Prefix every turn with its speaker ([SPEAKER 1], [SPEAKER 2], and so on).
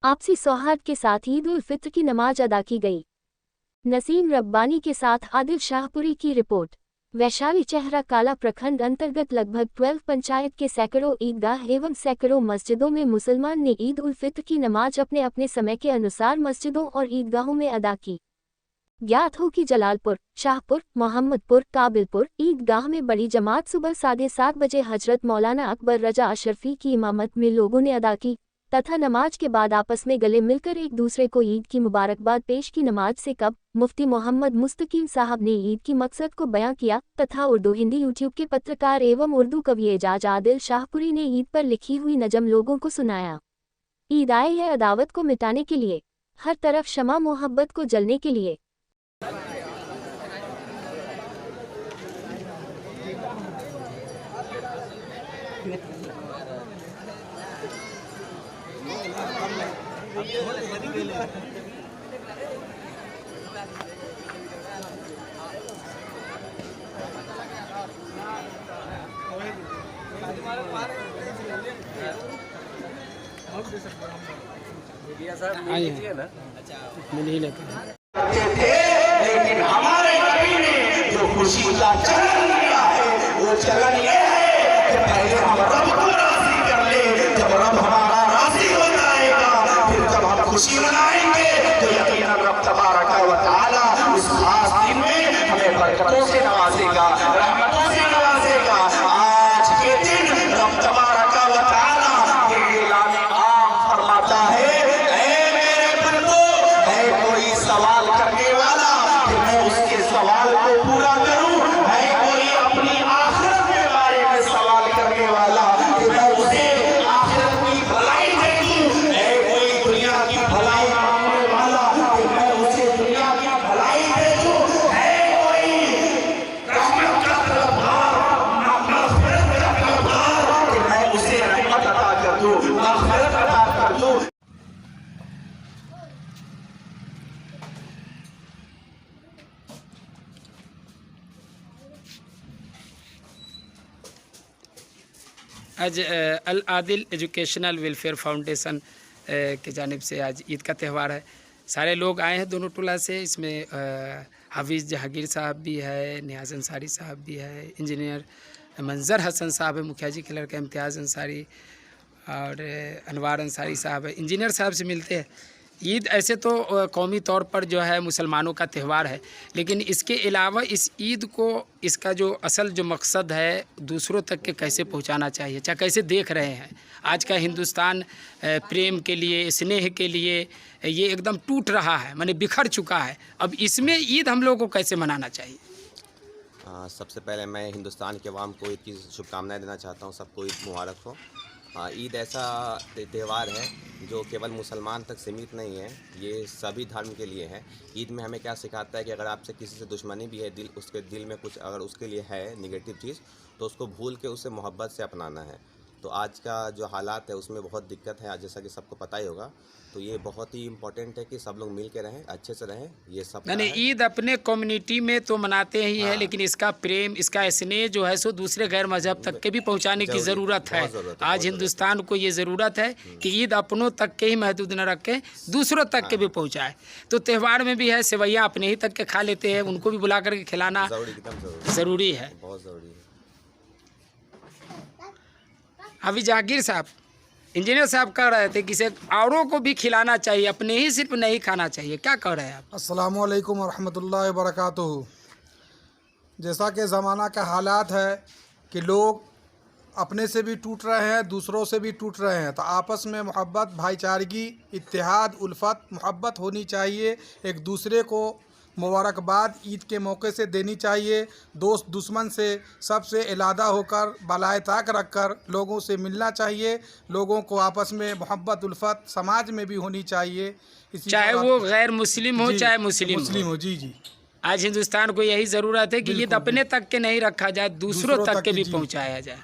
[SPEAKER 1] आपसी सौहार्द के साथ ईद उल फित्र की नमाज अदा की गई। नसीम रब्बानी के साथ आदिल शाहपुरी की रिपोर्ट। वैशाली चेहरा काला प्रखंड अंतर्गत लगभग 12 पंचायत के सैकड़ों ईदगाह एवं सैकड़ों मस्जिदों में मुसलमान ने ईद उल फित्र की नमाज अपने अपने समय के अनुसार मस्जिदों और ईदगाहों में अदा की। ज्ञात हो कि जलालपुर, शाहपुर, मोहम्मदपुर, काबिलपुर ईदगाह में बड़ी जमात सुबह 7:30 बजे हजरत मौलाना अकबर रजा अशरफी की इमामत में लोगों ने अदा की तथा नमाज के बाद आपस में गले मिलकर एक दूसरे को ईद की मुबारकबाद पेश की। नमाज से कब मुफ्ती मोहम्मद मुस्तकीम साहब ने ईद की मकसद को बयां किया तथा उर्दू हिंदी यूट्यूब के पत्रकार एवं उर्दू कवि एजाज आदिल शाहपुरी ने ईद पर लिखी हुई नज़म लोगों को सुनाया। ईद आई है अदावत को मिटाने के लिए, हर तरफ शमा मोहब्बत को जलने के लिए।
[SPEAKER 2] लेकिन हमारे नबी ने जो खुशी का चलन दिया है वो चलन ये है कि पहले हम रब को राजी कर ले, जब रब हमारा राजी हो जाएगा फिर जब हम खुशी मनाएंगे तो यकीनन रब तबारक व तआला उस खास दिन में हमें बरकतों से नवाजेगा, रहमतों से नवाजेगा। आज के दिन रब तबारक व तआला ये ऐलान आम फरमाता है, सवाल करने वाला कि मैं उसके सवाल को पूरा करूं, है कोई अपनी आखिरत के बारे में सवाल करने वाला कि मैं उसे आखिरत की भलाई दे दूं, है कोई दुनिया की भलाई मांगने वाला कि मैं उसे दुनिया की भलाई दे दूं, है कोई रहमत का तलबगार, मग़फ़िरत का तलबगार कि मैं उसे रहमत अता कर दूं, मग़फ़िरत अता कर दूं।
[SPEAKER 3] आज अल आदिल एजुकेशनल वेलफेयर फाउंडेशन की जानिब से आज ईद का त्यौहार है। सारे लोग आए हैं दोनों टोला से। इसमें हाफिज़ जहांगीर साहब भी है, नियाज़ अंसारी साहब भी है, इंजीनियर मंजर हसन साहब है, मुखिया जी के लड़का इम्तियाज़ अंसारी और अनवार अंसारी साहब है। इंजीनियर साहब से मिलते हैं। ईद ऐसे तो कौमी तौर पर जो है मुसलमानों का त्यौहार है, लेकिन इसके अलावा इस ईद को इसका जो असल जो मकसद है दूसरों तक के कैसे पहुंचाना चाहिए, चाहे कैसे देख रहे हैं आज का हिंदुस्तान प्रेम के लिए, स्नेह के लिए ये एकदम टूट रहा है, माने बिखर चुका है। अब इसमें ईद हम लोगों को कैसे मनाना चाहिए?
[SPEAKER 4] सबसे पहले मैं हिंदुस्तान के अवाम को ईद की शुभकामनाएं देना चाहता हूँ। सबको ईद मुबारक हो। ईद ऐसा त्यौहार है जो केवल मुसलमान तक सीमित नहीं है, ये सभी धर्म के लिए है। ईद में हमें क्या सिखाता है कि अगर आपसे किसी से दुश्मनी भी है, उसके दिल में कुछ अगर उसके लिए है निगेटिव चीज़, तो उसको भूल के उसे मोहब्बत से अपनाना है। तो आज का जो हालात है उसमें बहुत दिक्कत है, आज जैसा कि सबको पता ही होगा। तो ये बहुत ही इम्पोर्टेंट है कि सब लोग मिल के रहें, अच्छे से रहें। ये सब
[SPEAKER 3] यानी ईद अपने कम्युनिटी में तो मनाते ही है, लेकिन इसका प्रेम, इसका स्नेह जो है सो दूसरे गैर मजहब तक के भी पहुंचाने की ज़रूरत है। आज हिंदुस्तान को ये ज़रूरत है कि ईद अपनों तक के ही महदूद न रखे, दूसरों तक के भी पहुँचाए। तो त्यौहार में भी है सेवैयाँ अपने ही तक के खा लेते हैं, उनको भी बुला करके खिलाना ज़रूरी है,
[SPEAKER 4] बहुत ज़रूरी है।
[SPEAKER 3] अभी जहांगीर साहब, इंजीनियर साहब कह रहे थे कि इसे औरों को भी खिलाना चाहिए, अपने ही सिर्फ नहीं खाना चाहिए, क्या कह रहे हैं आप?
[SPEAKER 5] अस्सलामु अलैकुम वरहमतुल्लाहि वबरकातुहू। जैसा कि ज़माना का हालात है कि लोग अपने से भी टूट रहे हैं, दूसरों से भी टूट रहे हैं, तो आपस में मोहब्बत, भाईचारगी, इत्तेहाद, उल्फत, मोहब्बत होनी चाहिए। एक दूसरे को मुबारकबाद ईद के मौके से देनी चाहिए। दोस्त दुश्मन से सबसे इलादा होकर बलाए ताक रखकर लोगों से मिलना चाहिए। लोगों को आपस में मोहब्बत उल्फत समाज में भी होनी चाहिए,
[SPEAKER 3] चाहे वो गैर मुस्लिम हो चाहे मुस्लिम हो।
[SPEAKER 5] जी जी,
[SPEAKER 3] आज हिंदुस्तान को यही ज़रूरत है कि ईद अपने तक के नहीं रखा जाए, दूसरों तक के भी पहुँचाया जाए।